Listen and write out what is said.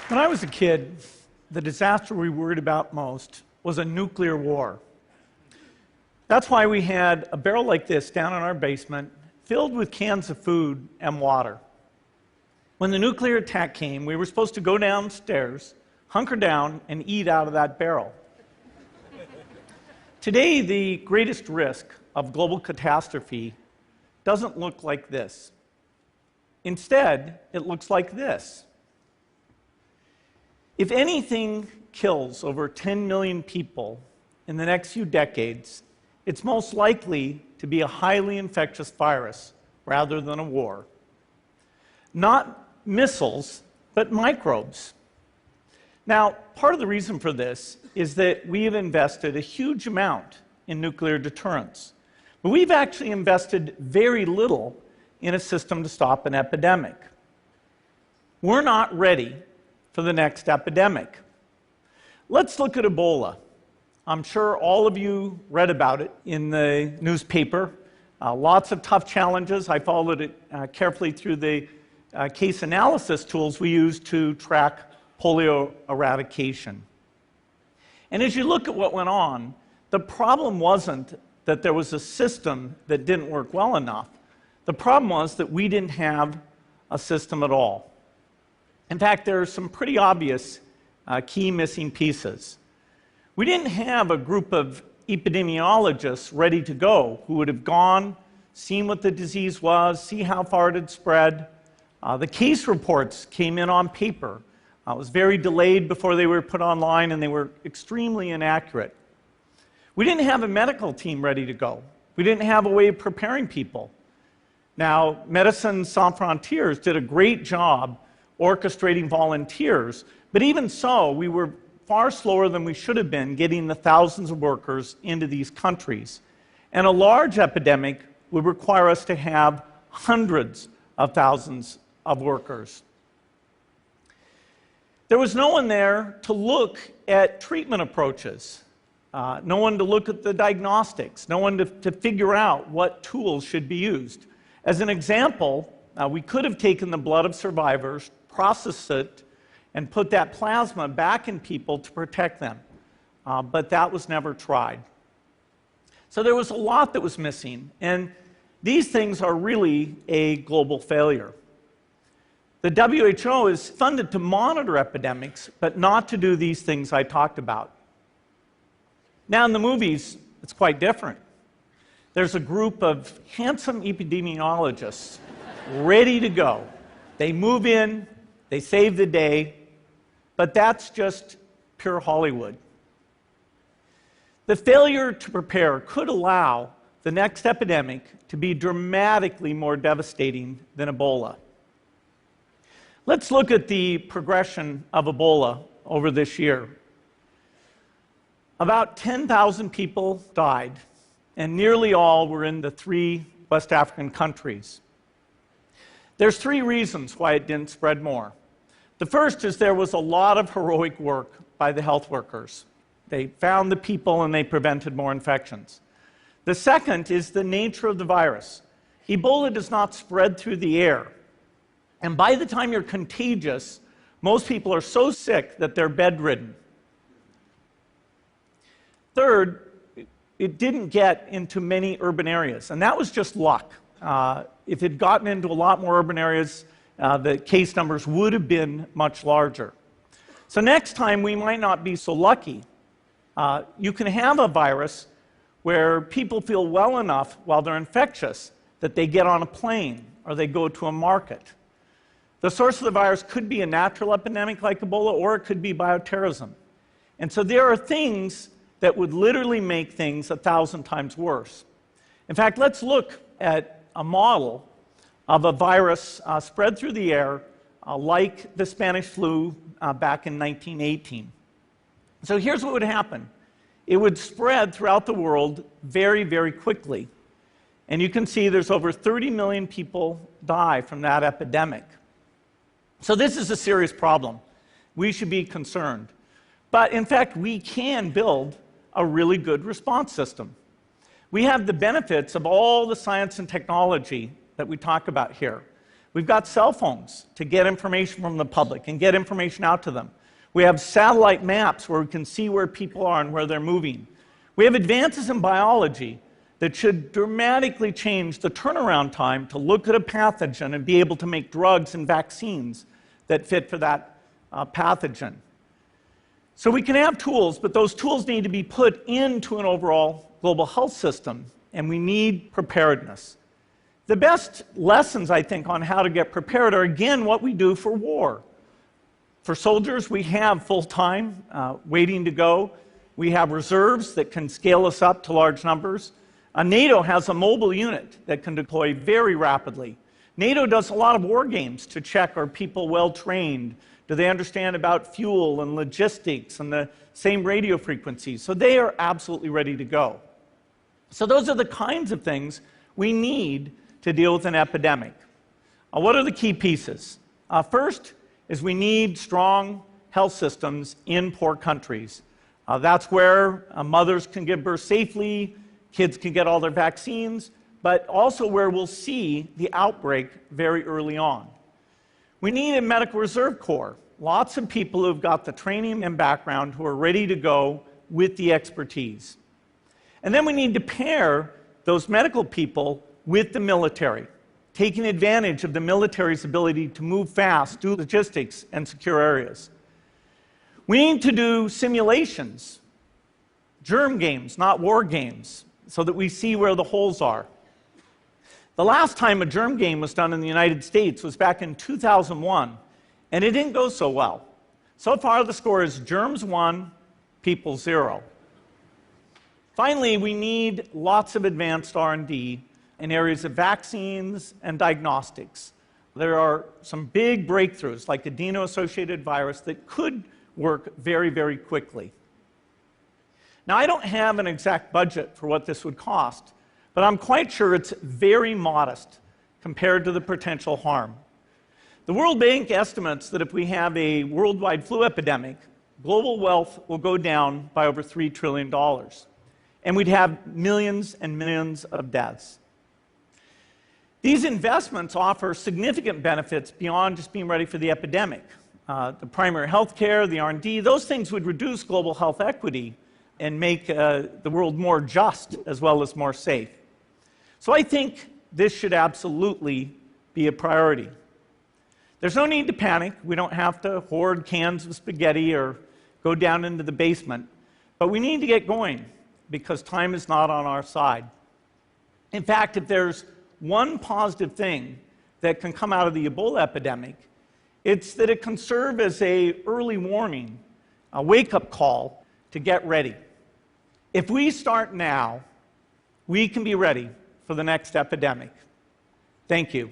When I was a kid, the disaster we worried about most was a nuclear war. That's why we had a barrel like this down in our basement, filled with cans of food and water. When the nuclear attack came, we were supposed to go downstairs, hunker down, and eat out of that barrel. Today, the greatest risk of global catastrophe doesn't look like this. Instead, it looks like this. If anything kills over 10 million people in the next few decades, it's most likely to be a highly infectious virus rather than a war. Not missiles, but microbes. Now, part of the reason for this is that we have invested a huge amount in nuclear deterrence, but we've actually invested very little in a system to stop an epidemic. We're not ready for the next epidemic. Let's look at Ebola. I'm sure all of you read about it in the newspaper. Lots of tough challenges. I followed it carefully through the case analysis tools we use to track polio eradication. And as you look at what went on, the problem wasn't that there was a system that didn't work well enough. The problem was that we didn't have a system at all. In fact, there are some pretty obvious key missing pieces. We didn't have a group of epidemiologists ready to go who would have gone, seen what the disease was, see how far it had spread. The case reports came in on paper. It was very delayed before they were put online, and they were extremely inaccurate. We didn't have a medical team ready to go. We didn't have a way of preparing people. Now, Médecins Sans Frontières did a great job orchestrating volunteers, but even so, we were far slower than we should have been getting the thousands of workers into these countries. And a large epidemic would require us to have hundreds of thousands of workers. There was no one there to look at treatment approaches, no one to look at the diagnostics, no one to figure out what tools should be used. As an example, we could have taken the blood of survivors, processed it, and put that plasma back in people to protect them. But that was never tried. So there was a lot that was missing, and these things are really a global failure. The WHO is funded to monitor epidemics, but not to do these things I talked about. Now, in the movies, it's quite different. There's a group of handsome epidemiologists ready to go. They move in, they save the day, but that's just pure Hollywood. The failure to prepare could allow the next epidemic to be dramatically more devastating than Ebola. Let's look at the progression of Ebola over this year. About 10,000 people died, and nearly all were in the 3 West African countries. There's 3 reasons why it didn't spread more. The first is there was a lot of heroic work by the health workers. They found the people and they prevented more infections. The second is the nature of the virus. Ebola does not spread through the air. And by the time you're contagious, most people are so sick that they're bedridden. Third, it didn't get into many urban areas, and that was just luck. If it had gotten into a lot more urban areas, the case numbers would have been much larger. So next time, we might not be so lucky. You can have a virus where people feel well enough while they're infectious that they get on a plane or they go to a market. The source of the virus could be a natural epidemic like Ebola, or it could be bioterrorism. And so there are things that would literally make things 1,000 times worse. In fact, let's look at a model of a virus spread through the air like the Spanish flu back in 1918. So here's what would happen. It would spread throughout the world very, very quickly. And you can see there's over 30 million people die from that epidemic. So this is a serious problem. We should be concerned. But in fact, we can build a really good response system. We have the benefits of all the science and technology that we talk about here. We've got cell phones to get information from the public and get information out to them. We have satellite maps where we can see where people are and where they're moving. We have advances in biology that should dramatically change the turnaround time to look at a pathogen and be able to make drugs and vaccines that fit for that pathogen. So we can have tools, but those tools need to be put into an overall global health system, and we need preparedness. The best lessons, I think, on how to get prepared are, again, what we do for war. For soldiers, we have full-time waiting to go. We have reserves that can scale us up to large numbers. NATO has a mobile unit that can deploy very rapidly. NATO does a lot of war games to check, are people well-trained? Do they understand about fuel and logistics and the same radio frequencies? So they are absolutely ready to go. So those are the kinds of things we need to deal with an epidemic. What are the key pieces? First is we need strong health systems in poor countries. That's where mothers can give birth safely, kids can get all their vaccines, but also where we'll see the outbreak very early on. We need a medical reserve corps, lots of people who've got the training and background who are ready to go with the expertise. And then we need to pair those medical people with the military, taking advantage of the military's ability to move fast, do logistics, and secure areas. We need to do simulations, germ games, not war games, so that we see where the holes are. The last time a germ game was done in the United States was back in 2001, and it didn't go so well. So far, the score is germs 1, people 0. Finally, we need lots of advanced R&D in areas of vaccines and diagnostics. There are some big breakthroughs, like adeno-associated virus, that could work very, very quickly. Now, I don't have an exact budget for what this would cost, but I'm quite sure it's very modest compared to the potential harm. The World Bank estimates that if we have a worldwide flu epidemic, global wealth will go down by over $3 trillion, and we'd have millions and millions of deaths. These investments offer significant benefits beyond just being ready for the epidemic. The primary health care, the R&D, those things would reduce global health equity and make the world more just as well as more safe. So I think this should absolutely be a priority. There's no need to panic. We don't have to hoard cans of spaghetti or go down into the basement. But we need to get going because time is not on our side. In fact, if there's one positive thing that can come out of the Ebola epidemic, it's that it can serve as an early warning, a wake-up call to get ready. If we start now, we can be ready for the next epidemic. Thank you.